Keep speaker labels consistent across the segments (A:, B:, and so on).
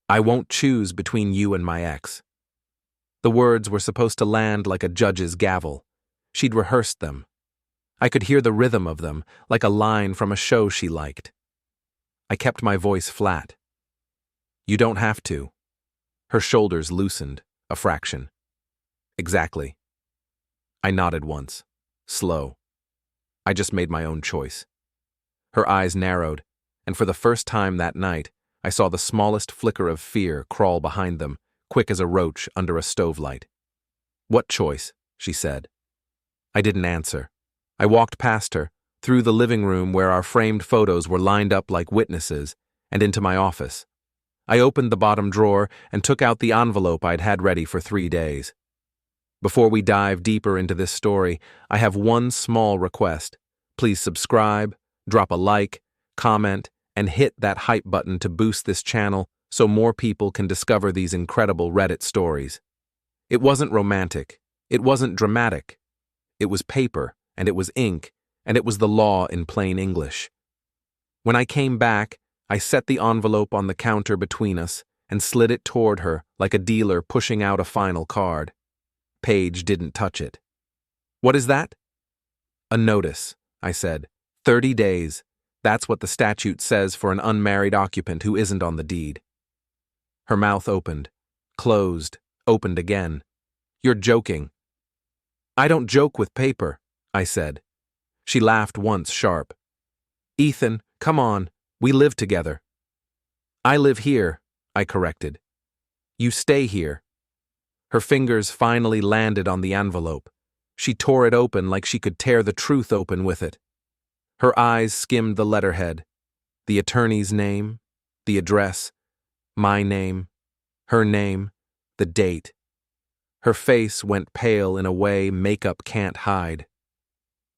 A: I won't choose between you and my ex. The words were supposed to land like a judge's gavel. She'd rehearsed them. I could hear the rhythm of them, like a line from a show she liked. I kept my voice flat. You don't have to. Her shoulders loosened, a fraction. Exactly. I nodded once, slow. I just made my own choice. Her eyes narrowed, and for the first time that night, I saw the smallest flicker of fear crawl behind them, quick as a roach under a stovelight. What choice? She said. I didn't answer. I walked past her, through the living room where our framed photos were lined up like witnesses, and into my office. I opened the bottom drawer and took out the envelope I'd had ready for 3 days. Before we dive deeper into this story, I have one small request. Please subscribe, drop a like, comment, and hit that hype button to boost this channel so more people can discover these incredible Reddit stories. It wasn't romantic. It wasn't dramatic. It was paper, and it was ink, and it was the law in plain English. When I came back, I set the envelope on the counter between us and slid it toward her like a dealer pushing out a final card. Paige didn't touch it. What is that? A notice, I said. 30 days. That's what the statute says for an unmarried occupant who isn't on the deed. Her mouth opened, closed, opened again. You're joking. I don't joke with paper, I said. She laughed once sharp. Ethan, come on, we live together. I live here, I corrected. You stay here. Her fingers finally landed on the envelope. She tore it open like she could tear the truth open with it. Her eyes skimmed the letterhead. The attorney's name, the address, my name, her name, the date. Her face went pale in a way makeup can't hide.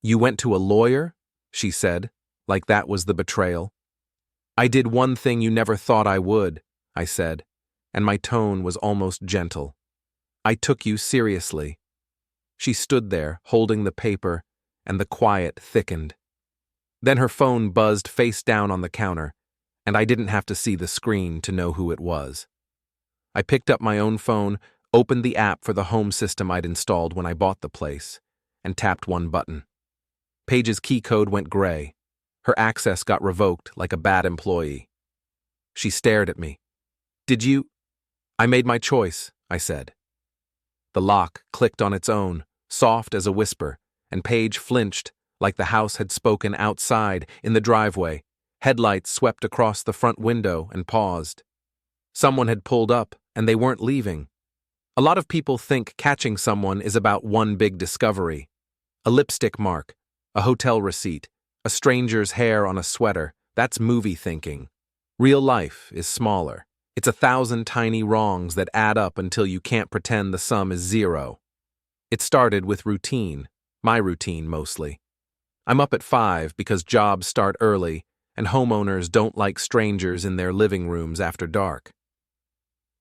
A: You went to a lawyer? She said, like that was the betrayal. I did one thing you never thought I would, I said, and my tone was almost gentle. I took you seriously. She stood there, holding the paper, and the quiet thickened. Then her phone buzzed face down on the counter, and I didn't have to see the screen to know who it was. I picked up my own phone, opened the app for the home system I'd installed when I bought the place, and tapped one button. Paige's key code went gray. Her access got revoked like a bad employee. She stared at me. Did you? I made my choice, I said. The lock clicked on its own, soft as a whisper, and Paige flinched like the house had spoken outside in the driveway. Headlights swept across the front window and paused. Someone had pulled up, and they weren't leaving. A lot of people think catching someone is about one big discovery. A lipstick mark, a hotel receipt, a stranger's hair on a sweater, that's movie thinking. Real life is smaller. It's 1,000 tiny wrongs that add up until you can't pretend the sum is 0. It started with routine, my routine mostly. I'm up at 5 because jobs start early, and homeowners don't like strangers in their living rooms after dark.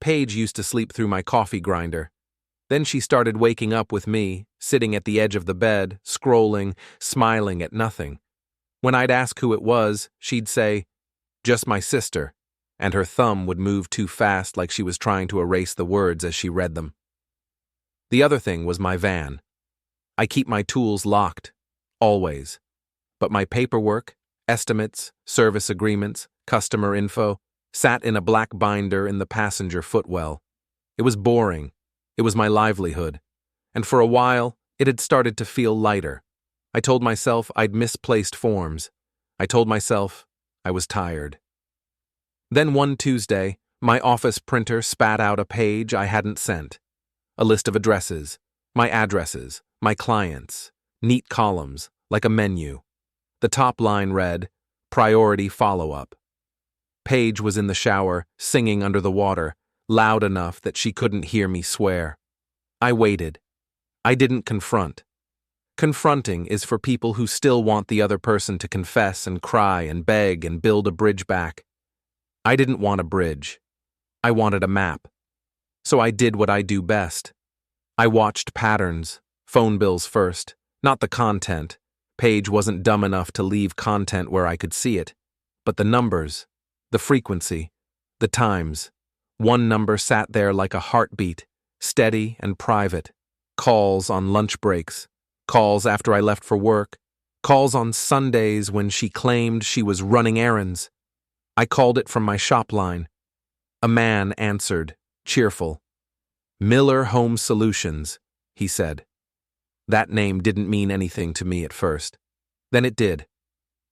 A: Paige used to sleep through my coffee grinder. Then she started waking up with me, sitting at the edge of the bed, scrolling, smiling at nothing. When I'd ask who it was, she'd say, "Just my sister," and her thumb would move too fast like she was trying to erase the words as she read them. The other thing was my van. I keep my tools locked, always. But my paperwork, estimates, service agreements, customer info, sat in a black binder in the passenger footwell. It was boring. It was my livelihood. And for a while, it had started to feel lighter. I told myself I'd misplaced forms. I told myself I was tired. Then one Tuesday, my office printer spat out a page I hadn't sent. A list of addresses, my clients, neat columns, like a menu. The top line read, "Priority follow-up." Paige was in the shower, singing under the water, loud enough that she couldn't hear me swear. I waited. I didn't confront. Confronting is for people who still want the other person to confess and cry and beg and build a bridge back. I didn't want a bridge. I wanted a map. So I did what I do best. I watched patterns, phone bills first, not the content. Paige wasn't dumb enough to leave content where I could see it, but the numbers, the frequency, the times. One number sat there like a heartbeat, steady and private. Calls on lunch breaks, calls after I left for work, calls on Sundays when she claimed she was running errands. I called it from my shop line. A man answered, cheerful. Miller Home Solutions, he said. That name didn't mean anything to me at first. Then it did.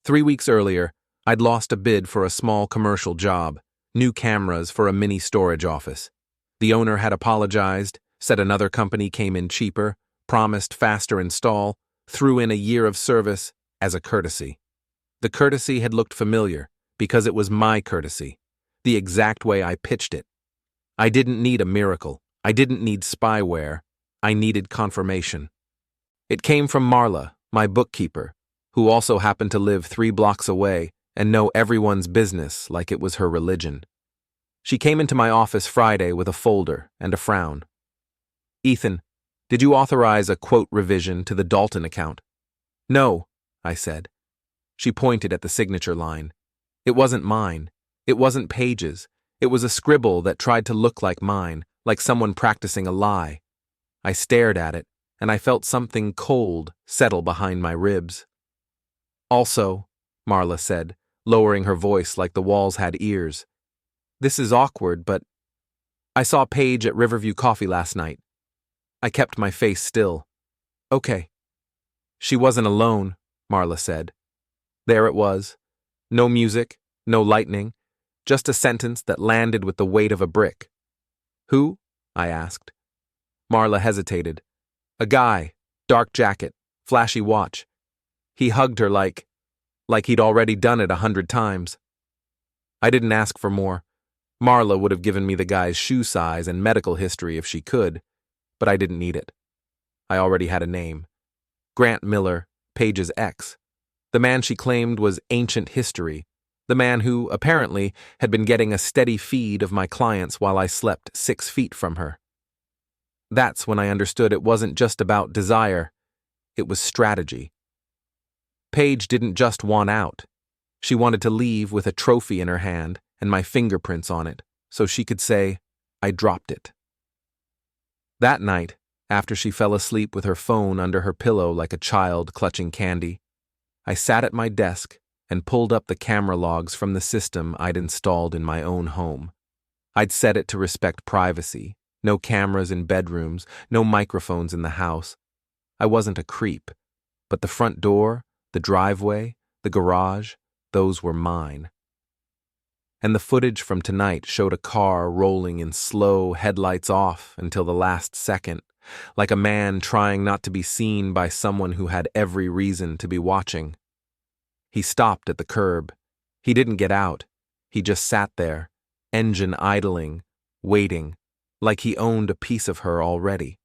A: 3 weeks earlier, I'd lost a bid for a small commercial job, new cameras for a mini storage office. The owner had apologized, said another company came in cheaper, promised faster install, threw in a year of service as a courtesy. The courtesy had looked familiar because it was my courtesy, the exact way I pitched it. I didn't need a miracle. I didn't need spyware. I needed confirmation. It came from Marla, my bookkeeper, who also happened to live 3 blocks away and know everyone's business like it was her religion. She came into my office Friday with a folder and a frown. Ethan, did you authorize a quote revision to the Dalton account? No, I said. She pointed at the signature line. It wasn't mine. It wasn't Paige's. It was a scribble that tried to look like mine, like someone practicing a lie. I stared at it, and I felt something cold settle behind my ribs. Also, Marla said, lowering her voice like the walls had ears. This is awkward, but I saw Paige at Riverview Coffee last night. I kept my face still. Okay. She wasn't alone, Marla said. There it was. No music, no lightning, just a sentence that landed with the weight of a brick. Who? I asked. Marla hesitated. A guy, dark jacket, flashy watch. He hugged her like he'd already done it 100 times. I didn't ask for more. Marla would have given me the guy's shoe size and medical history if she could, but I didn't need it. I already had a name. Grant Miller, Paige's ex. The man she claimed was ancient history. The man who, apparently, had been getting a steady feed of my clients while I slept 6 feet from her. That's when I understood it wasn't just about desire. It was strategy. Paige didn't just want out. She wanted to leave with a trophy in her hand and my fingerprints on it, so she could say, I dropped it. That night, after she fell asleep with her phone under her pillow like a child clutching candy, I sat at my desk and pulled up the camera logs from the system I'd installed in my own home. I'd set it to respect privacy, no cameras in bedrooms, no microphones in the house. I wasn't a creep, but the front door, the driveway, the garage, those were mine. And the footage from tonight showed a car rolling in slow, headlights off until the last second, like a man trying not to be seen by someone who had every reason to be watching. He stopped at the curb. He didn't get out. He just sat there, engine idling, waiting, like he owned a piece of her already.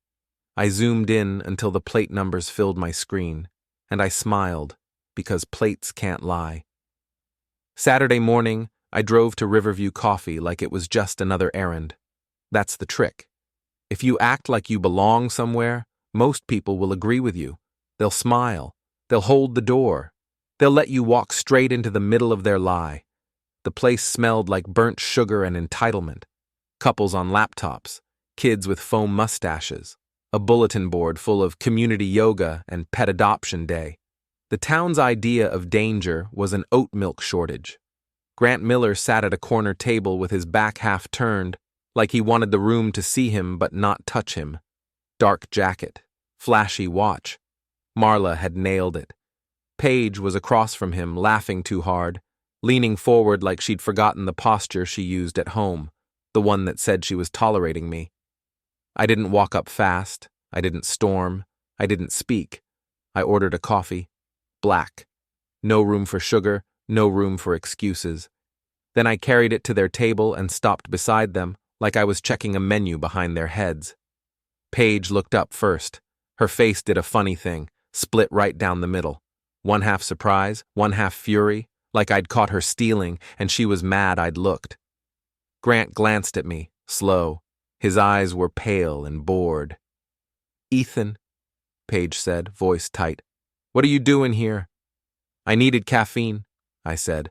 A: I zoomed in until the plate numbers filled my screen, and I smiled, because plates can't lie. Saturday morning, I drove to Riverview Coffee like it was just another errand. That's the trick. If you act like you belong somewhere, most people will agree with you. They'll smile. They'll hold the door. They'll let you walk straight into the middle of their lie. The place smelled like burnt sugar and entitlement. Couples on laptops, kids with foam mustaches, a bulletin board full of community yoga and pet adoption day. The town's idea of danger was an oat milk shortage. Grant Miller sat at a corner table with his back half turned, like he wanted the room to see him but not touch him. Dark jacket, flashy watch. Marla had nailed it. Paige was across from him, laughing too hard, leaning forward like she'd forgotten the posture she used at home, the one that said she was tolerating me. I didn't walk up fast. I didn't storm. I didn't speak. I ordered a coffee. Black. No room for sugar, no room for excuses. Then I carried it to their table and stopped beside them, like I was checking a menu behind their heads. Paige looked up first. Her face did a funny thing, split right down the middle. One half surprise, one half fury, like I'd caught her stealing and she was mad I'd looked. Grant glanced at me, slow. His eyes were pale and bored. Ethan, Paige said, voice tight. What are you doing here? I needed caffeine, I said.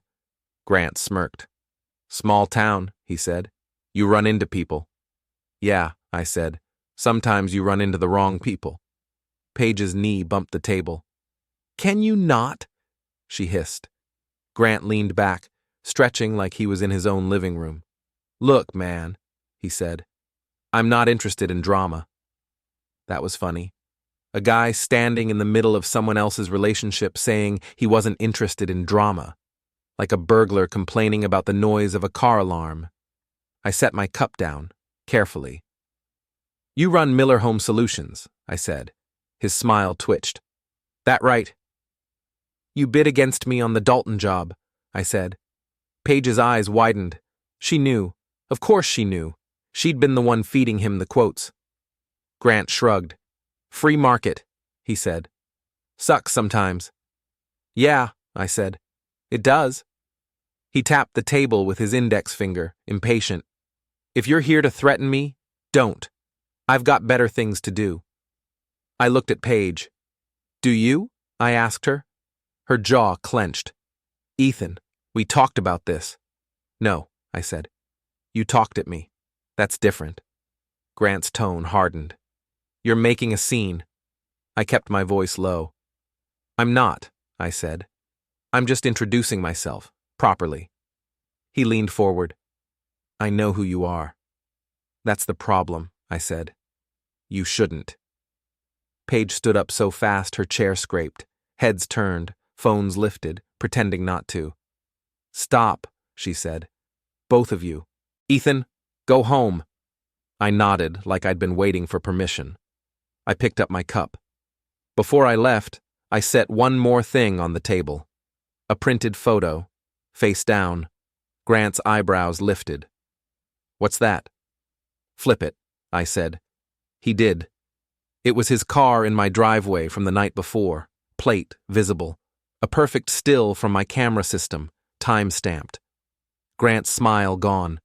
A: Grant smirked. Small town, he said. You run into people. Yeah, I said. Sometimes you run into the wrong people. Paige's knee bumped the table. Can you not? She hissed. Grant leaned back, stretching like he was in his own living room. Look, man, he said. I'm not interested in drama. That was funny. A guy standing in the middle of someone else's relationship saying he wasn't interested in drama. Like a burglar complaining about the noise of a car alarm. I set my cup down, carefully. You run Miller Home Solutions, I said. His smile twitched. That right? You bid against me on the Dalton job, I said. Paige's eyes widened. She knew. Of course she knew. She'd been the one feeding him the quotes. Grant shrugged. Free market, he said. Sucks sometimes. Yeah, I said. It does. He tapped the table with his index finger, impatient. If you're here to threaten me, don't. I've got better things to do. I looked at Paige. Do you? I asked her. Her jaw clenched. Ethan, we talked about this. No, I said. You talked at me. That's different. Grant's tone hardened. You're making a scene. I kept my voice low. I'm not, I said. I'm just introducing myself, properly. He leaned forward. I know who you are. That's the problem, I said. You shouldn't. Paige stood up so fast her chair scraped. Heads turned, phones lifted, pretending not to. Stop, she said. Both of you. Ethan, go home. I nodded like I'd been waiting for permission. I picked up my cup. Before I left, I set one more thing on the table. A printed photo, face down. Grant's eyebrows lifted. What's that? Flip it, I said. He did. It was his car in my driveway from the night before, plate visible, a perfect still from my camera system, time-stamped. Grant's smile gone.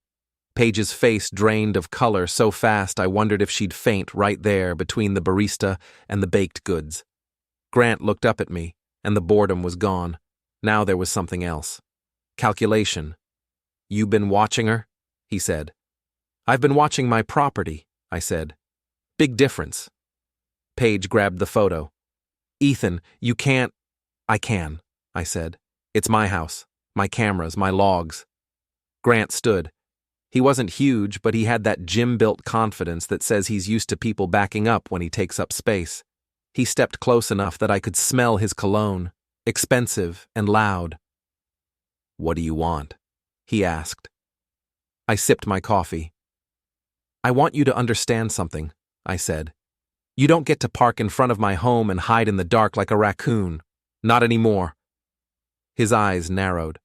A: Paige's face drained of color so fast I wondered if she'd faint right there between the barista and the baked goods. Grant looked up at me, and the boredom was gone. Now there was something else. Calculation. You been watching her? He said. I've been watching my property, I said. Big difference. Paige grabbed the photo. Ethan, you can't. I can, I said. It's my house, my cameras, my logs. Grant stood. He wasn't huge, but he had that gym-built confidence that says he's used to people backing up when he takes up space. He stepped close enough that I could smell his cologne, expensive and loud. What do you want? He asked. I sipped my coffee. I want you to understand something, I said. You don't get to park in front of my home and hide in the dark like a raccoon. Not anymore. His eyes narrowed.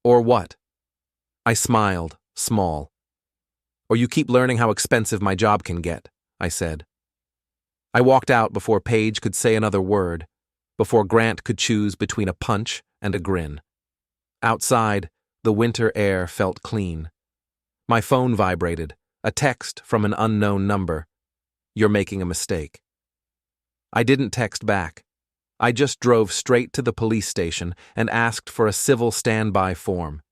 A: Or what? I smiled, small. Or you keep learning how expensive my job can get, I said. I walked out before Paige could say another word, before Grant could choose between a punch and a grin. Outside, the winter air felt clean. My phone vibrated, a text from an unknown number. You're making a mistake. I didn't text back. I just drove straight to the police station and asked for a civil standby form.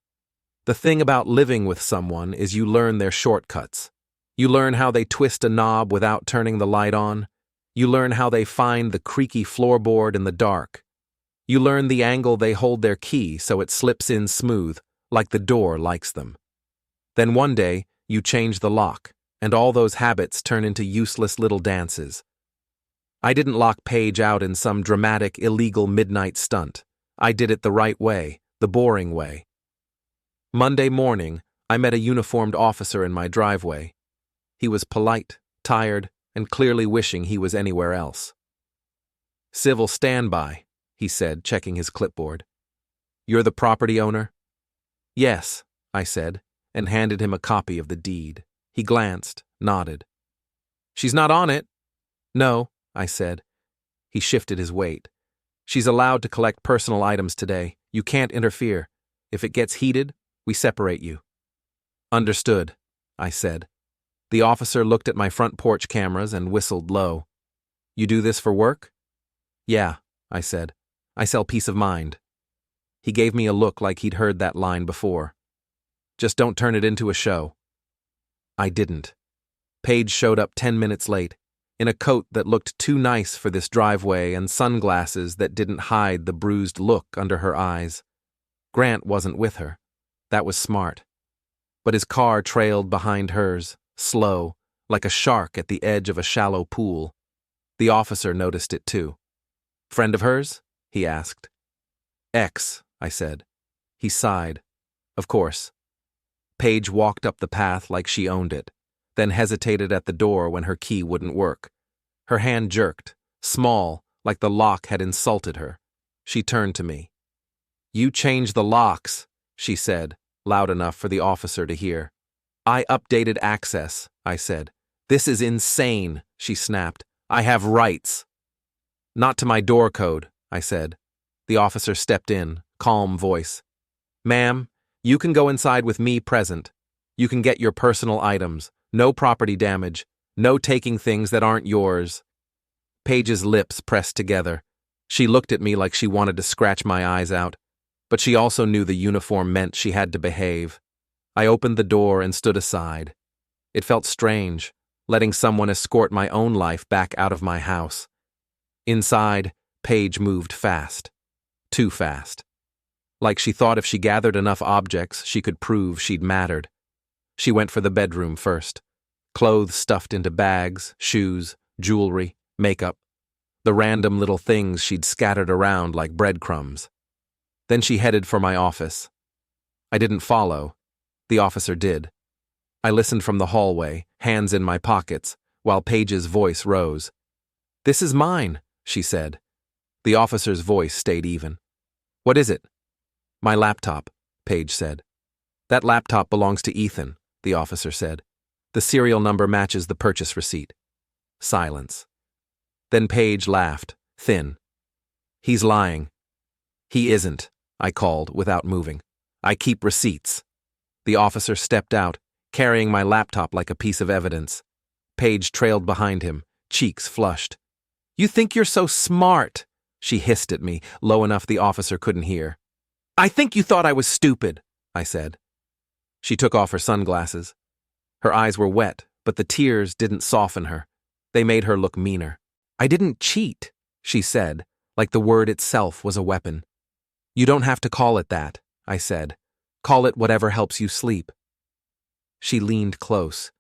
A: The thing about living with someone is you learn their shortcuts. You learn how they twist a knob without turning the light on. You learn how they find the creaky floorboard in the dark. You learn the angle they hold their key so it slips in smooth, like the door likes them. Then one day, you change the lock, and all those habits turn into useless little dances. I didn't lock Paige out in some dramatic, illegal midnight stunt. I did it the right way, the boring way. Monday morning, I met a uniformed officer in my driveway. He was polite, tired, and clearly wishing he was anywhere else. Civil standby, he said, checking his clipboard. You're the property owner? Yes, I said, and handed him a copy of the deed. He glanced, nodded. She's not on it? No, I said. He shifted his weight. She's allowed to collect personal items today. You can't interfere. If it gets heated, we separate you. Understood, I said. The officer looked at my front porch cameras and whistled low. You do this for work? Yeah, I said. I sell peace of mind. He gave me a look like he'd heard that line before. Just don't turn it into a show. I didn't. Paige showed up 10 minutes late, in a coat that looked too nice for this driveway and sunglasses that didn't hide the bruised look under her eyes. Grant wasn't with her. That was smart. But his car trailed behind hers, slow, like a shark at the edge of a shallow pool. The officer noticed it too. "Friend of hers?" he asked. "Ex," I said. He sighed. "Of course." Paige walked up the path like she owned it, then hesitated at the door when her key wouldn't work. Her hand jerked, small, like the lock had insulted her. She turned to me. "You change the locks," she said, loud enough for the officer to hear. "I updated access," I said. "This is insane," she snapped. "I have rights." "Not to my door code," I said. The officer stepped in, calm voice. "Ma'am, you can go inside with me present. You can get your personal items. No property damage. No taking things that aren't yours." Paige's lips pressed together. She looked at me like she wanted to scratch my eyes out, but she also knew the uniform meant she had to behave. I opened the door and stood aside. It felt strange, letting someone escort my own life back out of my house. Inside, Paige moved fast. Too fast. Like she thought if she gathered enough objects, she could prove she'd mattered. She went for the bedroom first. Clothes stuffed into bags, shoes, jewelry, makeup. The random little things she'd scattered around like breadcrumbs. Then she headed for my office. I didn't follow. The officer did. I listened from the hallway, hands in my pockets, while Paige's voice rose. "This is mine," she said. The officer's voice stayed even. "What is it?" "My laptop," Paige said. "That laptop belongs to Ethan," the officer said. "The serial number matches the purchase receipt." Silence. Then Paige laughed, thin. "He's lying." "He isn't," I called without moving. "I keep receipts." The officer stepped out, carrying my laptop like a piece of evidence. Paige trailed behind him, cheeks flushed. "You think you're so smart," she hissed at me, low enough the officer couldn't hear. "I think you thought I was stupid," I said. She took off her sunglasses. Her eyes were wet, but the tears didn't soften her. They made her look meaner. "I didn't cheat," she said, like the word itself was a weapon. "You don't have to call it that," I said. "Call it whatever helps you sleep." She leaned close.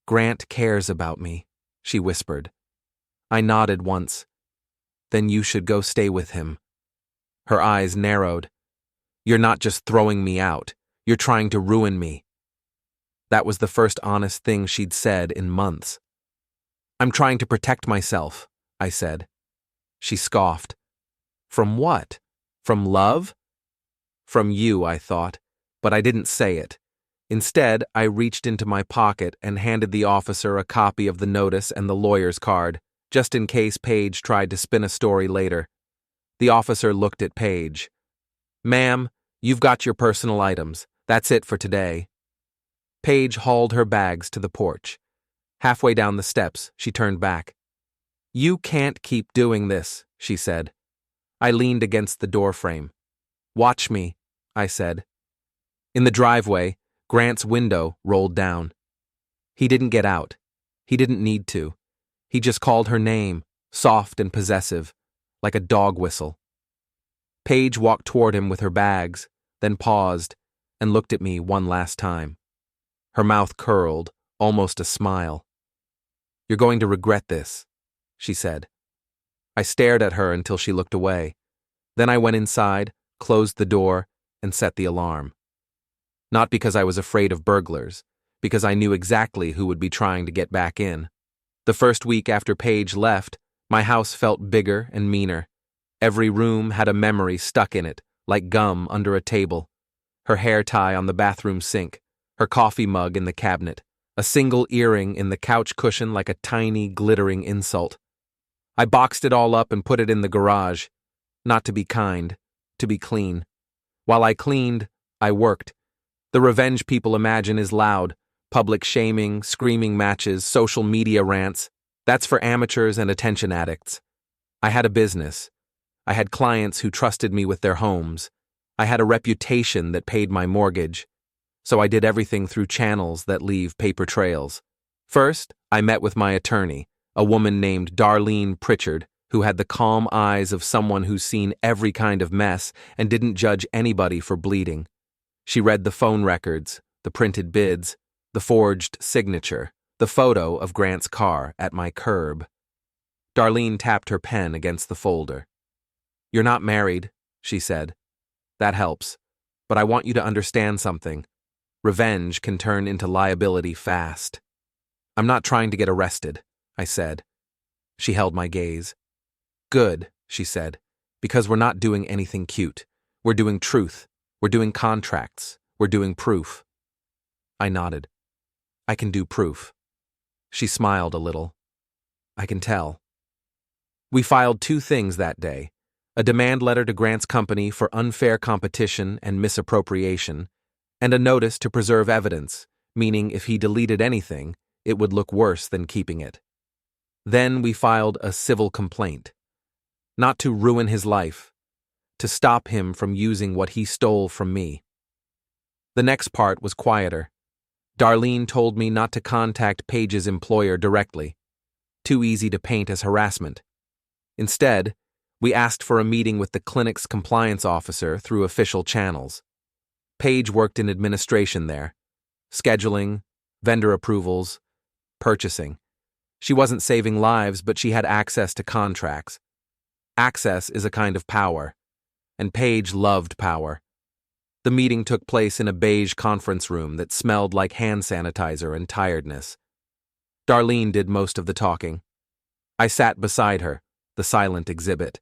A: "Grant cares about me," she whispered. I nodded once. "Then you should go stay with him." Her eyes narrowed. "You're not just throwing me out. You're trying to ruin me." That was the first honest thing she'd said in months. "I'm trying to protect myself," I said. She scoffed. "From what? From love?" "From you," I thought, but I didn't say it. Instead, I reached into my pocket and handed the officer a copy of the notice and the lawyer's card, just in case Paige tried to spin a story later. The officer looked at Paige. "Ma'am, you've got your personal items. That's it for today." Paige hauled her bags to the porch. Halfway down the steps, she turned back. "You can't keep doing this," she said. I leaned against the doorframe. "Watch me," I said. In the driveway, Grant's window rolled down. He didn't get out. He didn't need to. He just called her name, soft and possessive, like a dog whistle. Paige walked toward him with her bags, then paused and looked at me one last time. Her mouth curled, almost a smile. "You're going to regret this," she said. I stared at her until she looked away. Then I went inside, closed the door, and set the alarm. Not because I was afraid of burglars, because I knew exactly who would be trying to get back in. The first week after Paige left, my house felt bigger and meaner. Every room had a memory stuck in it, like gum under a table. Her hair tie on the bathroom sink, her coffee mug in the cabinet, a single earring in the couch cushion like a tiny, glittering insult. I boxed it all up and put it in the garage. Not to be kind, to be clean. While I cleaned, I worked. The revenge people imagine is loud. Public shaming, screaming matches, social media rants. That's for amateurs and attention addicts. I had a business. I had clients who trusted me with their homes. I had a reputation that paid my mortgage. so I did everything through channels that leave paper trails. First, I met with my attorney, a woman named Darlene Pritchard, who had the calm eyes of someone who's seen every kind of mess and didn't judge anybody for bleeding. She read the phone records, the printed bids, the forged signature, the photo of Grant's car at my curb. Darlene tapped her pen against the folder. "You're not married," she said. "That helps. But I want you to understand something. Revenge can turn into liability fast." "I'm not trying to get arrested," I said. She held my gaze. "Good," she said, "because we're not doing anything cute. We're doing truth. We're doing contracts. We're doing proof." I nodded. "I can do proof." She smiled a little. "I can tell." We filed 2 things that day: a demand letter to Grant's company for unfair competition and misappropriation, and a notice to preserve evidence, meaning if he deleted anything, it would look worse than keeping it. Then we filed a civil complaint. Not to ruin his life, to stop him from using what he stole from me. The next part was quieter. Darlene told me not to contact Paige's employer directly. Too easy to paint as harassment. Instead, we asked for a meeting with the clinic's compliance officer through official channels. Paige worked in administration there. Scheduling, vendor approvals, purchasing. She wasn't saving lives, but she had access to contracts. Access is a kind of power, and Paige loved power. The meeting took place in a beige conference room that smelled like hand sanitizer and tiredness. Darlene did most of the talking. I sat beside her, the silent exhibit.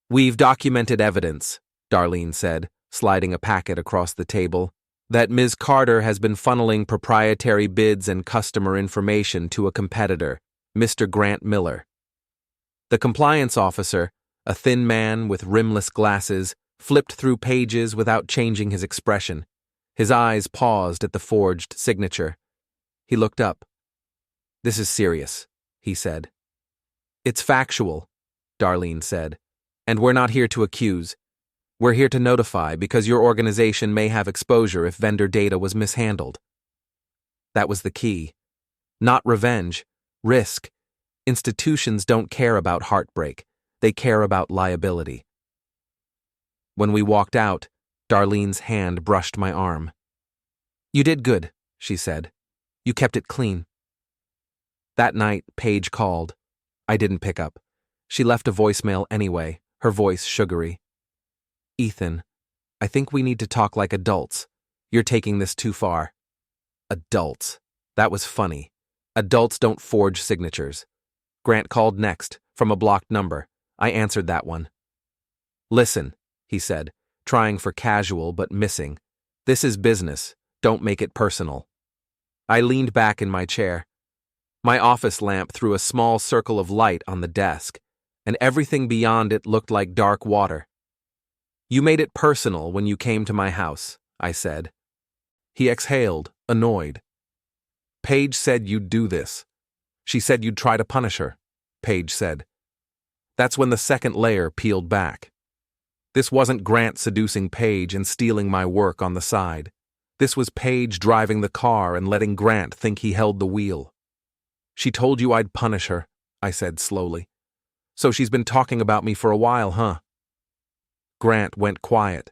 A: "We've documented evidence," Darlene said, sliding a packet across the table, "that Ms. Carter has been funneling proprietary bids and customer information to a competitor, Mr. Grant Miller." The compliance officer, a thin man with rimless glasses, flipped through pages without changing his expression. His eyes paused at the forged signature. He looked up. "This is serious," he said. "It's factual," Darlene said, "and we're not here to accuse. We're here to notify because your organization may have exposure if vendor data was mishandled." That was the key. Not revenge, risk. Institutions don't care about heartbreak. They care about liability. When we walked out, Darlene's hand brushed my arm. "You did good," she said. "You kept it clean." That night, Paige called. I didn't pick up. She left a voicemail anyway, her voice sugary. "Ethan, I think we need to talk like adults. You're taking this too far." Adults. That was funny. Adults don't forge signatures. Grant called next, from a blocked number. I answered that one. "Listen," he said, trying for casual but missing. "This is business. Don't make it personal." I leaned back in my chair. My office lamp threw a small circle of light on the desk, and everything beyond it looked like dark water. "You made it personal when you came to my house," I said. He exhaled, annoyed. "Paige said you'd do this. She said you'd try to punish her," Paige said. That's when the second layer peeled back. This wasn't Grant seducing Paige and stealing my work on the side. This was Paige driving the car and letting Grant think he held the wheel. "She told you I'd punish her," I said slowly. "So she's been talking about me for a while, huh?" Grant went quiet.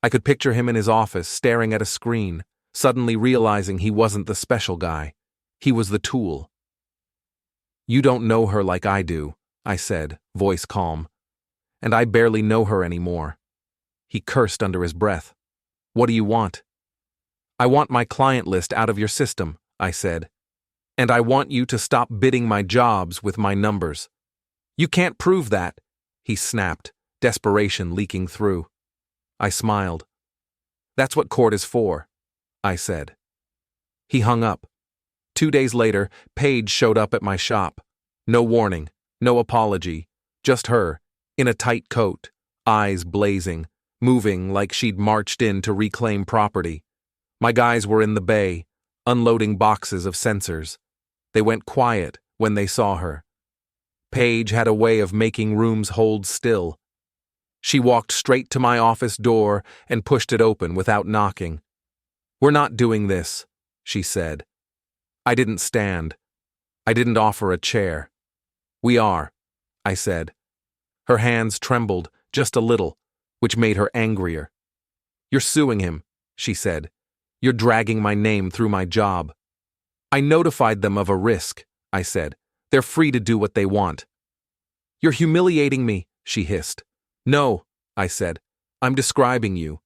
A: I could picture him in his office staring at a screen, suddenly realizing he wasn't the special guy. He was the tool. "You don't know her like I do," I said, voice calm. "And I barely know her anymore." He cursed under his breath. "What do you want?" "I want my client list out of your system," I said. "And I want you to stop bidding my jobs with my numbers." "You can't prove that," he snapped, desperation leaking through. I smiled. "That's what court is for," I said. He hung up. 2 days later, Paige showed up at my shop. No warning, no apology, just her, in a tight coat, eyes blazing, moving like she'd marched in to reclaim property. My guys were in the bay, unloading boxes of sensors. They went quiet when they saw her. Paige had a way of making rooms hold still. She walked straight to my office door and pushed it open without knocking. "We're not doing this," she said. I didn't stand. I didn't offer a chair. "We are," I said. Her hands trembled, just a little, which made her angrier. "You're suing him," she said. "You're dragging my name through my job." "I notified them of a risk," I said. "They're free to do what they want." "You're humiliating me," she hissed. "No," I said. "I'm describing you."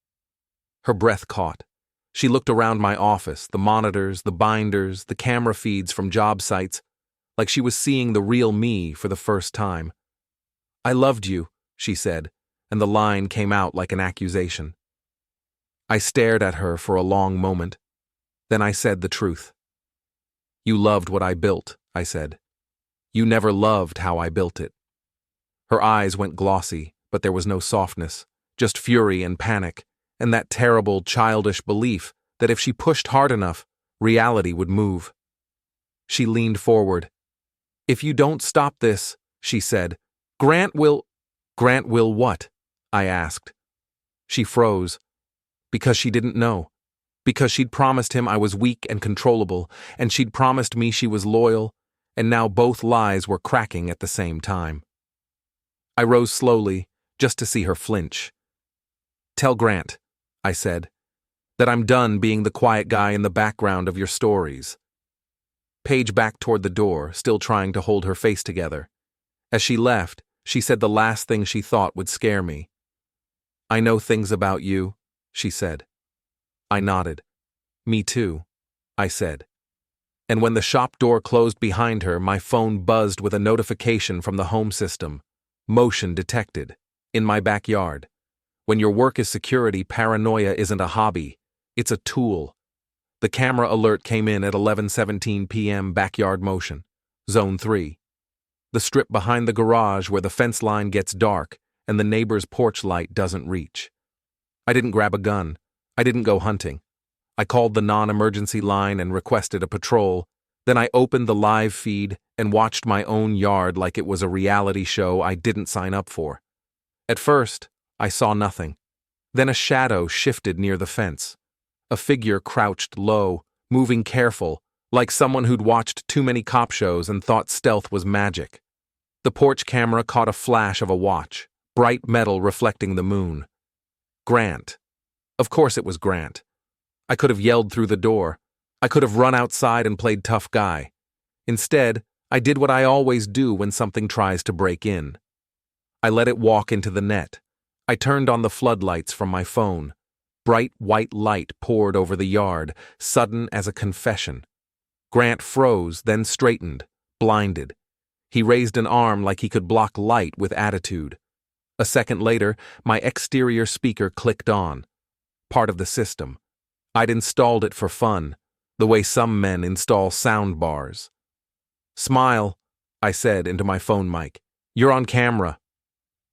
A: Her breath caught. She looked around my office, the monitors, the binders, the camera feeds from job sites, like she was seeing the real me for the first time. "I loved you," she said, and the line came out like an accusation. I stared at her for a long moment. Then I said the truth. "You loved what I built," I said. "You never loved how I built it." Her eyes went glossy, but there was no softness, just fury and panic, and that terrible, childish belief that if she pushed hard enough, reality would move. She leaned forward. "If you don't stop this," she said, Grant will what?" I asked. She froze. Because she didn't know. Because she'd promised him I was weak and controllable, and she'd promised me she was loyal, and now both lies were cracking at the same time. I rose slowly, just to see her flinch. "Tell Grant," I said, "that I'm done being the quiet guy in the background of your stories." Paige backed toward the door, still trying to hold her face together. As she left, she said the last thing she thought would scare me. "I know things about you," she said. I nodded. "Me too," I said. And when the shop door closed behind her, my phone buzzed with a notification from the home system. "Motion detected. In my backyard." When your work is security, paranoia isn't a hobby. It's a tool. The camera alert came in at 11:17 p.m. Backyard motion. Zone 3. The strip behind the garage where the fence line gets dark and the neighbor's porch light doesn't reach. I didn't grab a gun. I didn't go hunting. I called the non-emergency line and requested a patrol. Then I opened the live feed and watched my own yard like it was a reality show I didn't sign up for. At first, I saw nothing. Then a shadow shifted near the fence. A figure crouched low, moving careful, like someone who'd watched too many cop shows and thought stealth was magic. The porch camera caught a flash of a watch, bright metal reflecting the moon. Grant. Of course it was Grant. I could have yelled through the door. I could have run outside and played tough guy. Instead, I did what I always do when something tries to break in. I let it walk into the net. I turned on the floodlights from my phone. Bright white light poured over the yard, sudden as a confession. Grant froze, then straightened, blinded. He raised an arm like he could block light with attitude. A second later, my exterior speaker clicked on. Part of the system. I'd installed it for fun, the way some men install sound bars. "Smile," I said into my phone mic. "You're on camera."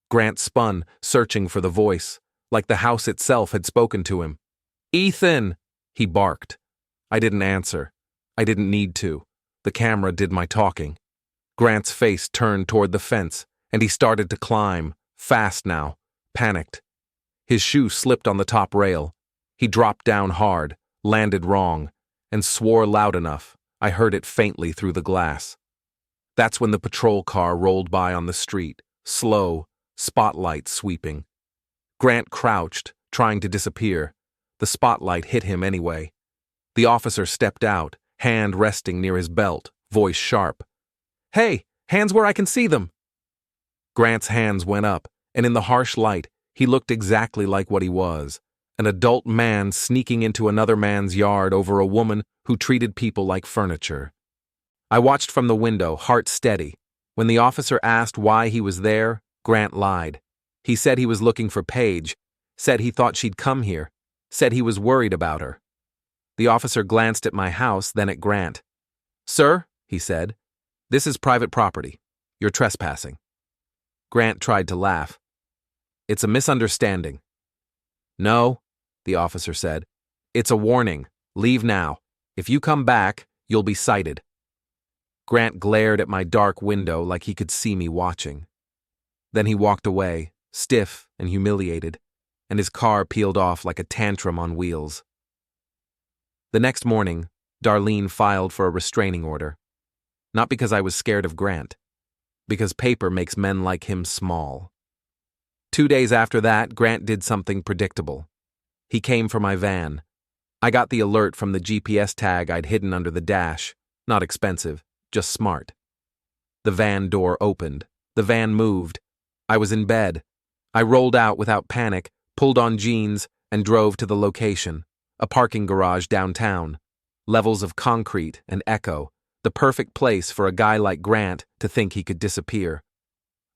A: Grant spun, searching for the voice, like the house itself had spoken to him. "Ethan!" he barked. I didn't answer. I didn't need to. The camera did my talking. Grant's face turned toward the fence, and he started to climb, fast now, panicked. His shoe slipped on the top rail. He dropped down hard, landed wrong, and swore loud enough. I heard it faintly through the glass. That's when the patrol car rolled by on the street, slow, spotlight sweeping. Grant crouched, trying to disappear. The spotlight hit him anyway. The officer stepped out, hand resting near his belt, voice sharp. "Hey, hands where I can see them!" Grant's hands went up, and in the harsh light, he looked exactly like what he was, an adult man sneaking into another man's yard over a woman who treated people like furniture. I watched from the window, heart steady. When the officer asked why he was there, Grant lied. He said he was looking for Paige, said he thought she'd come here, said he was worried about her. The officer glanced at my house, then at Grant. "Sir," he said, "this is private property. You're trespassing." Grant tried to laugh. "It's a misunderstanding." "No," the officer said. "It's a warning. Leave now. If you come back, you'll be cited." Grant glared at my dark window like he could see me watching. Then he walked away, stiff and humiliated, and his car peeled off like a tantrum on wheels. The next morning, Darlene filed for a restraining order. Not because I was scared of Grant, because paper makes men like him small. 2 days after that, Grant did something predictable. He came for my van. I got the alert from the GPS tag I'd hidden under the dash. Not expensive, just smart. The van door opened. The van moved. I was in bed. I rolled out without panic, pulled on jeans, and drove to the location, a parking garage downtown. Levels of concrete and echo, the perfect place for a guy like Grant to think he could disappear.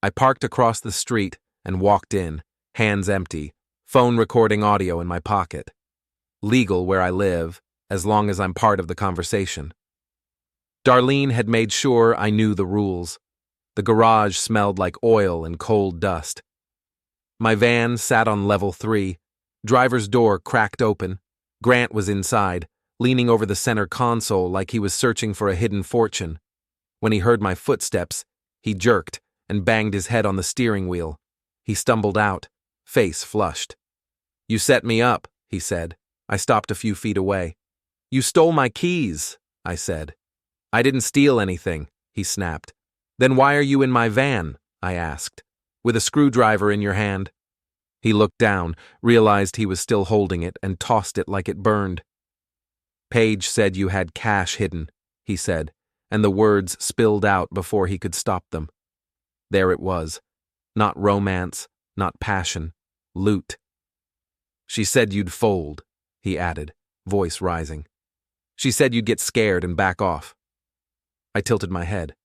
A: I parked across the street and walked in, hands empty, phone recording audio in my pocket. Legal where I live, as long as I'm part of the conversation. Darlene had made sure I knew the rules. The garage smelled like oil and cold dust. My van sat on level 3. Driver's door cracked open. Grant was inside, leaning over the center console like he was searching for a hidden fortune. When he heard my footsteps, he jerked and banged his head on the steering wheel. He stumbled out, face flushed. "You set me up," he said. I stopped a few feet away. "You stole my keys," I said. "I didn't steal anything," he snapped. "Then why are you in my van?" I asked. "With a screwdriver in your hand?" He looked down, realized he was still holding it, and tossed it like it burned. "Paige said you had cash hidden," he said, and the words spilled out before he could stop them. There it was. Not romance, not passion, loot. "She said you'd fold," he added, voice rising. "She said you'd get scared and back off." I tilted my head.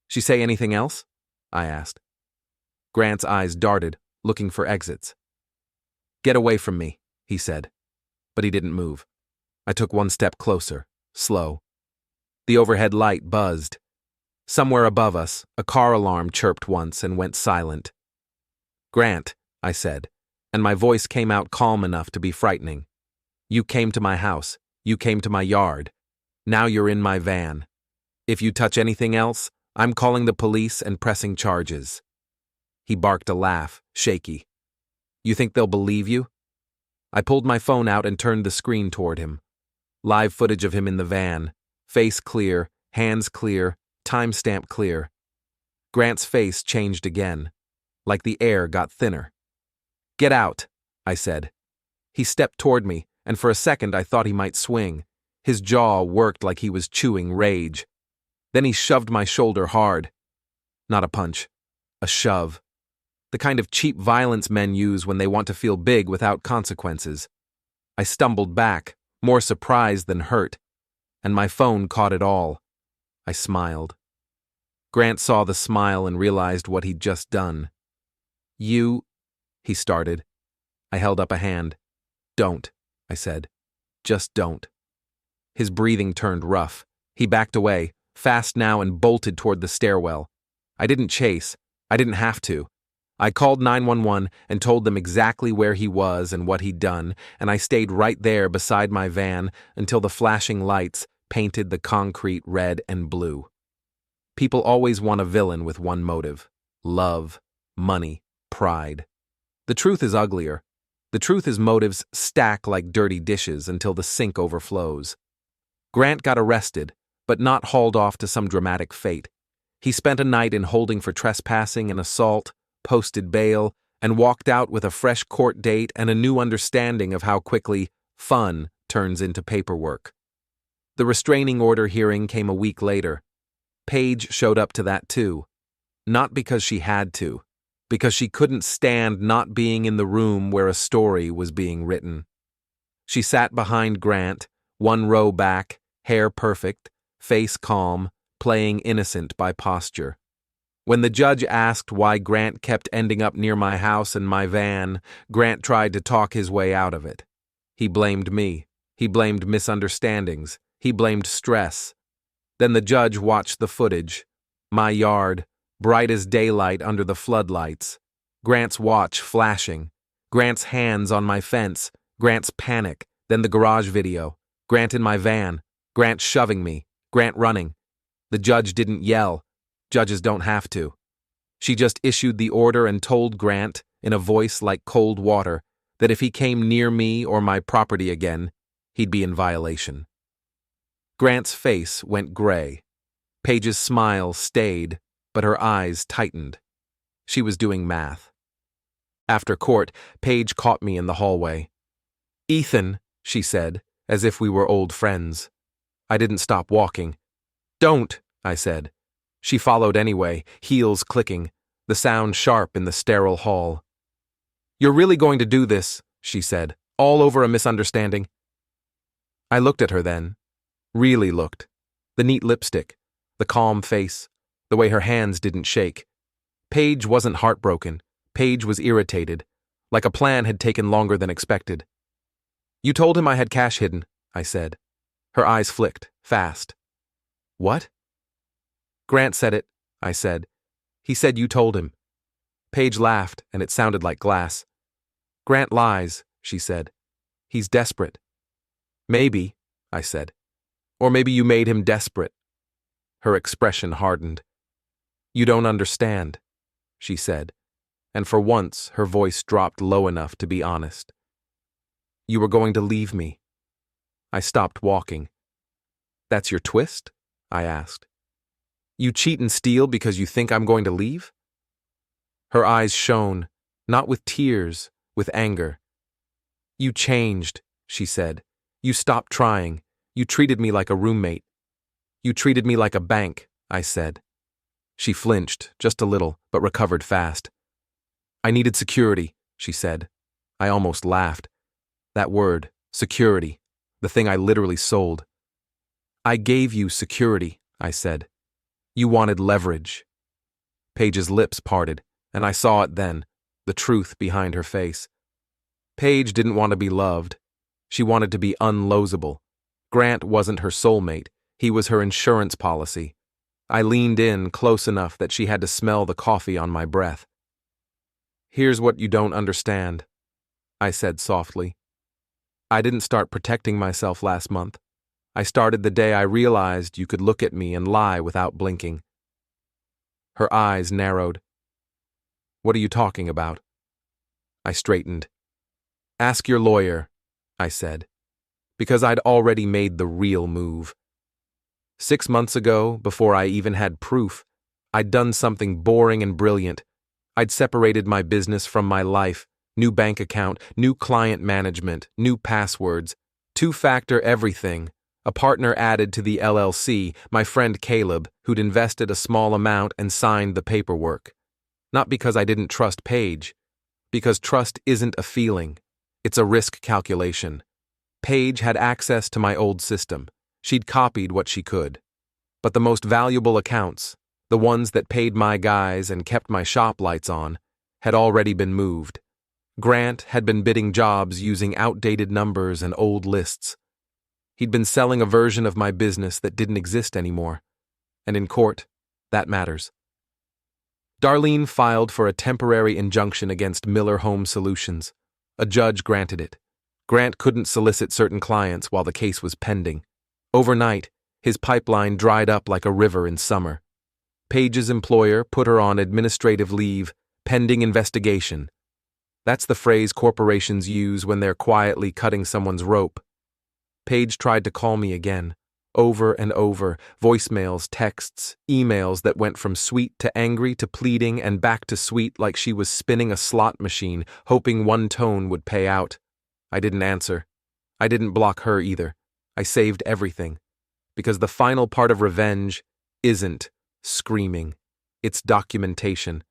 A: "She say anything else?" I asked. Grant's eyes darted, looking for exits. "Get away from me," he said. But he didn't move. I took one step closer, slow. The overhead light buzzed. Somewhere above us, a car alarm chirped once and went silent. "Grant," I said, and my voice came out calm enough to be frightening. "You came to my house. You came to my yard. Now you're in my van. If you touch anything else, I'm calling the police and pressing charges." He barked a laugh, shaky. "You think they'll believe you?" I pulled my phone out and turned the screen toward him. Live footage of him in the van. Face clear, hands clear, timestamp clear. Grant's face changed again, like the air got thinner. "Get out," I said. He stepped toward me, and for a second I thought he might swing. His jaw worked like he was chewing rage. Then he shoved my shoulder hard. Not a punch, a shove. The kind of cheap violence men use when they want to feel big without consequences. I stumbled back, more surprised than hurt, and my phone caught it all. I smiled. Grant saw the smile and realized what he'd just done. "You," he started. I held up a hand. "Don't," I said. "Just don't." His breathing turned rough. He backed away, fast now, and bolted toward the stairwell. I didn't chase. I didn't have to. I called 911 and told them exactly where he was and what he'd done, and I stayed right there beside my van until the flashing lights painted the concrete red and blue. People always want a villain with one motive: love, money, pride. The truth is uglier. The truth is motives stack like dirty dishes until the sink overflows. Grant got arrested, but not hauled off to some dramatic fate. He spent a night in holding for trespassing and assault, posted bail, and walked out with a fresh court date and a new understanding of how quickly fun turns into paperwork. The restraining order hearing came a week later. Paige showed up to that too. Not because she had to, because she couldn't stand not being in the room where a story was being written. She sat behind Grant, one row back, hair perfect, face calm, playing innocent by posture. When the judge asked why Grant kept ending up near my house and my van, Grant tried to talk his way out of it. He blamed me. He blamed misunderstandings. He blamed stress. Then the judge watched the footage. My yard, bright as daylight under the floodlights. Grant's watch flashing. Grant's hands on my fence. Grant's panic. Then the garage video. Grant in my van. Grant shoving me. Grant running. The judge didn't yell. Judges don't have to. She just issued the order and told Grant, in a voice like cold water, that if he came near me or my property again, he'd be in violation. Grant's face went gray. Paige's smile stayed, but her eyes tightened. She was doing math. After court, Paige caught me in the hallway. "Ethan," she said, as if we were old friends. I didn't stop walking. "Don't," I said. She followed anyway, heels clicking, the sound sharp in the sterile hall. "You're really going to do this," she said, "all over a misunderstanding?" I looked at her then. Really looked. The neat lipstick, the calm face, the way her hands didn't shake. Paige wasn't heartbroken. Paige was irritated, like a plan had taken longer than expected. "You told him I had cash hidden," I said. Her eyes flicked, fast. "What?" "Grant said it," I said. "He said you told him." Paige laughed, and it sounded like glass. "Grant lies," she said. "He's desperate." "Maybe," I said. "Or maybe you made him desperate." Her expression hardened. "You don't understand," she said, and for once her voice dropped low enough to be honest. "You were going to leave me." I stopped walking. "That's your twist?" I asked. "You cheat and steal because you think I'm going to leave?" Her eyes shone, not with tears, with anger. "You changed," she said. "You stopped trying. You treated me like a roommate." "You treated me like a bank," I said. She flinched, just a little, but recovered fast. "I needed security," she said. I almost laughed. That word, security, the thing I literally sold. "I gave you security," I said. "You wanted leverage." Paige's lips parted, and I saw it then, the truth behind her face. Paige didn't want to be loved. She wanted to be unlosable. Grant wasn't her soulmate. He was her insurance policy. I leaned in close enough that she had to smell the coffee on my breath. "Here's what you don't understand," I said softly. "I didn't start protecting myself last month. I started the day I realized you could look at me and lie without blinking." Her eyes narrowed. "What are you talking about?" I straightened. "Ask your lawyer," I said, because I'd already made the real move. 6 months ago, before I even had proof, I'd done something boring and brilliant. I'd separated my business from my life, new bank account, new client management, new passwords, two-factor everything, a partner added to the LLC, my friend Caleb, who'd invested a small amount and signed the paperwork. Not because I didn't trust Paige, because trust isn't a feeling, it's a risk calculation. Paige had access to my old system. She'd copied what she could. But the most valuable accounts, the ones that paid my guys and kept my shop lights on, had already been moved. Grant had been bidding jobs using outdated numbers and old lists. He'd been selling a version of my business that didn't exist anymore. And in court, that matters. Darlene filed for a temporary injunction against Miller Home Solutions. A judge granted it. Grant couldn't solicit certain clients while the case was pending. Overnight, his pipeline dried up like a river in summer. Paige's employer put her on administrative leave, pending investigation. That's the phrase corporations use when they're quietly cutting someone's rope. Paige tried to call me again, over and over, voicemails, texts, emails that went from sweet to angry to pleading and back to sweet like she was spinning a slot machine, hoping one tone would pay out. I didn't answer. I didn't block her either. I saved everything. Because the final part of revenge isn't screaming. It's documentation.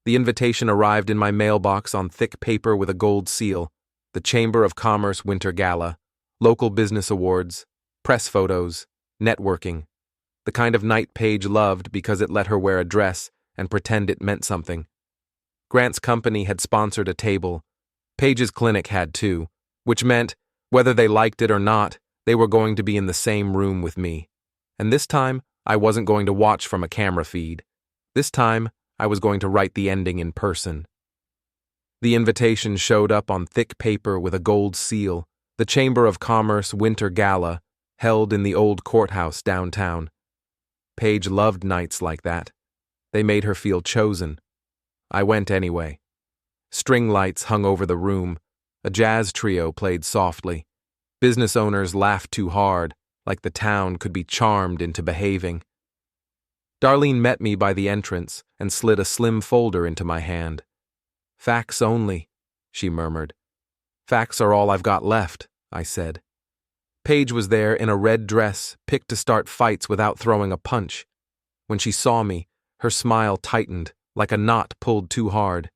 A: The invitation arrived in my mailbox on thick paper with a gold seal. The Chamber of Commerce Winter Gala, local business awards, press photos, networking. The kind of night Paige loved because it let her wear a dress and pretend it meant something. Grant's company had sponsored a table. Paige's clinic had too, which meant, whether they liked it or not, they were going to be in the same room with me. And this time, I wasn't going to watch from a camera feed. This time, I was going to write the ending in person. The invitation showed up on thick paper with a gold seal, the Chamber of Commerce Winter Gala, held in the old courthouse downtown. Paige loved nights like that. They made her feel chosen. I went anyway. String lights hung over the room. A jazz trio played softly. Business owners laughed too hard, like the town could be charmed into behaving. Darlene met me by the entrance and slid a slim folder into my hand. "Facts only," she murmured. "Facts are all I've got left," I said. Paige was there in a red dress, picked to start fights without throwing a punch. When she saw me, her smile tightened, like a knot pulled too hard.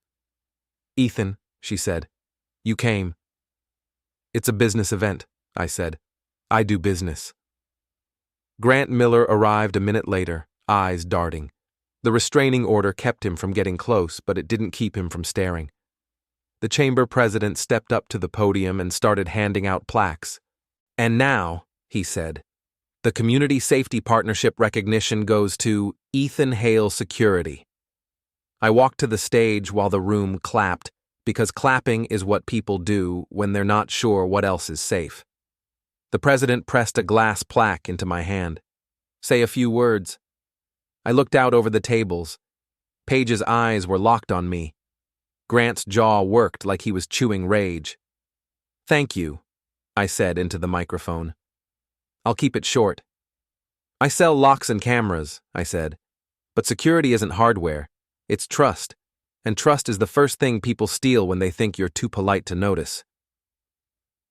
A: "Ethan," she said, "you came." "It's a business event," I said. "I do business." Grant Miller arrived a minute later, eyes darting. The restraining order kept him from getting close, but it didn't keep him from staring. The chamber president stepped up to the podium and started handing out plaques. "And now," he said, "the Community Safety Partnership recognition goes to Ethan Hale Security." I walked to the stage while the room clapped, because clapping is what people do when they're not sure what else is safe. The president pressed a glass plaque into my hand. "Say a few words." I looked out over the tables. Paige's eyes were locked on me. Grant's jaw worked like he was chewing rage. "Thank you," I said into the microphone. "I'll keep it short." "I sell locks and cameras," I said. "But security isn't hardware. It's trust. And trust is the first thing people steal when they think you're too polite to notice."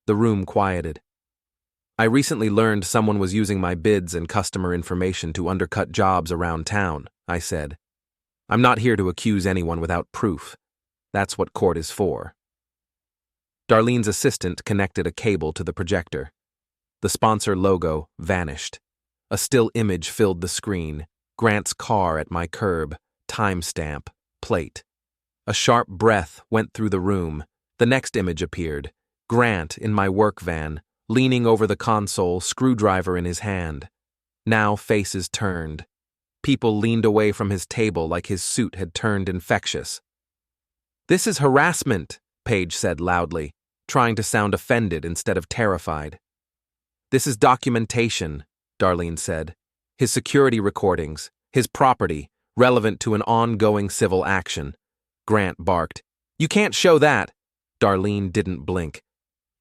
A: The room quieted. "I recently learned someone was using my bids and customer information to undercut jobs around town," I said. "I'm not here to accuse anyone without proof. That's what court is for." Darlene's assistant connected a cable to the projector. The sponsor logo vanished. A still image filled the screen. Grant's car at my curb, timestamp, plate. A sharp breath went through the room. The next image appeared. Grant in my work van, leaning over the console, screwdriver in his hand. Now faces turned. People leaned away from his table like his suit had turned infectious. "This is harassment," Paige said loudly, trying to sound offended instead of terrified. "This is documentation," Darlene said. "His security recordings, his property, relevant to an ongoing civil action." Grant barked. "You can't show that." Darlene didn't blink.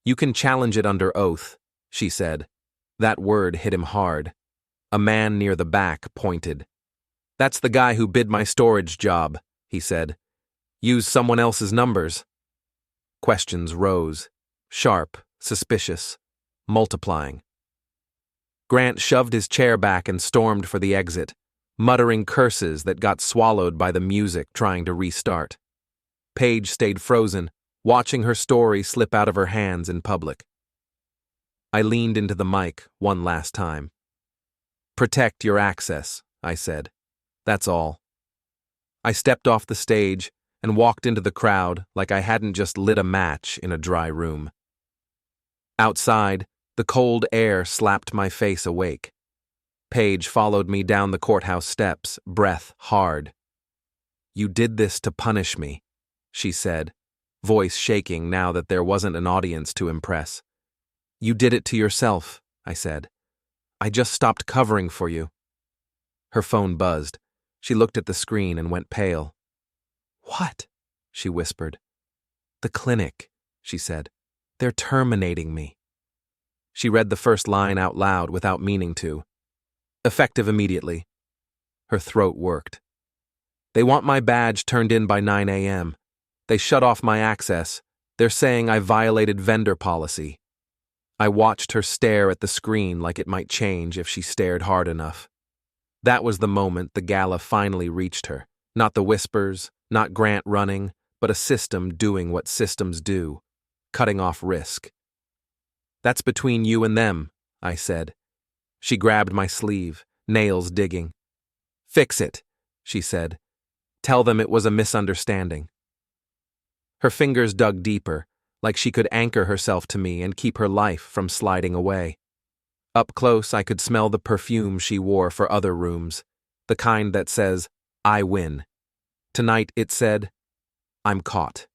A: "You can challenge it under oath," she said. That word hit him hard. A man near the back pointed. "That's the guy who bid my storage job," he said. "Use someone else's numbers." Questions rose, sharp, suspicious, multiplying. Grant shoved his chair back and stormed for the exit, muttering curses that got swallowed by the music trying to restart. Paige stayed frozen, watching her story slip out of her hands in public. I leaned into the mic one last time. "Protect your access," I said. "That's all." I stepped off the stage and walked into the crowd like I hadn't just lit a match in a dry room. Outside, the cold air slapped my face awake. Paige followed me down the courthouse steps, breath hard. "You did this to punish me," she said, voice shaking now that there wasn't an audience to impress. "You did it to yourself," I said. "I just stopped covering for you." Her phone buzzed. She looked at the screen and went pale. "What?" she whispered. "The clinic," she said. "They're terminating me." She read the first line out loud without meaning to. "Effective immediately." Her throat worked. "They want my badge turned in by 9 a.m. They shut off my access. They're saying I violated vendor policy." I watched her stare at the screen like it might change if she stared hard enough. That was the moment the gala finally reached her. Not the whispers, not Grant running, but a system doing what systems do, cutting off risk. "That's between you and them," I said. She grabbed my sleeve, nails digging. "Fix it," she said. "Tell them it was a misunderstanding." Her fingers dug deeper, like she could anchor herself to me and keep her life from sliding away. Up close, I could smell the perfume she wore for other rooms, the kind that says, "I win." Tonight it said, "I'm caught."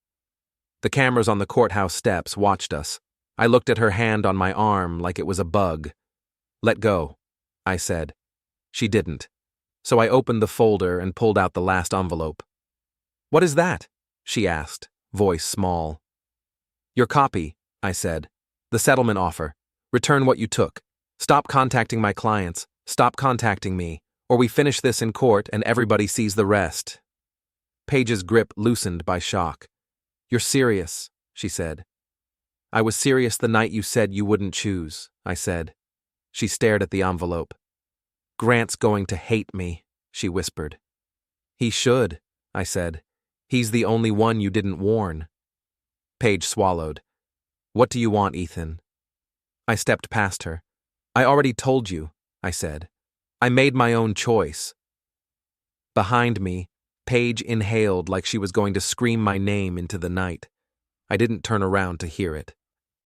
A: The cameras on the courthouse steps watched us. I looked at her hand on my arm like it was a bug. "Let go," I said. She didn't. So I opened the folder and pulled out the last envelope. "What is that?" she asked, voice small. "Your copy," I said. "The settlement offer. Return what you took. Stop contacting my clients. Stop contacting me. Or we finish this in court and everybody sees the rest. Paige's grip loosened by shock. You're serious, she said. I was serious the night you said you wouldn't choose, I said. She stared at the envelope. Grant's going to hate me, she whispered. He should, I said. He's the only one you didn't warn. Paige swallowed. What do you want, Ethan? I stepped past her. I already told you, I said. I made my own choice. Behind me, Paige inhaled like she was going to scream my name into the night. I didn't turn around to hear it.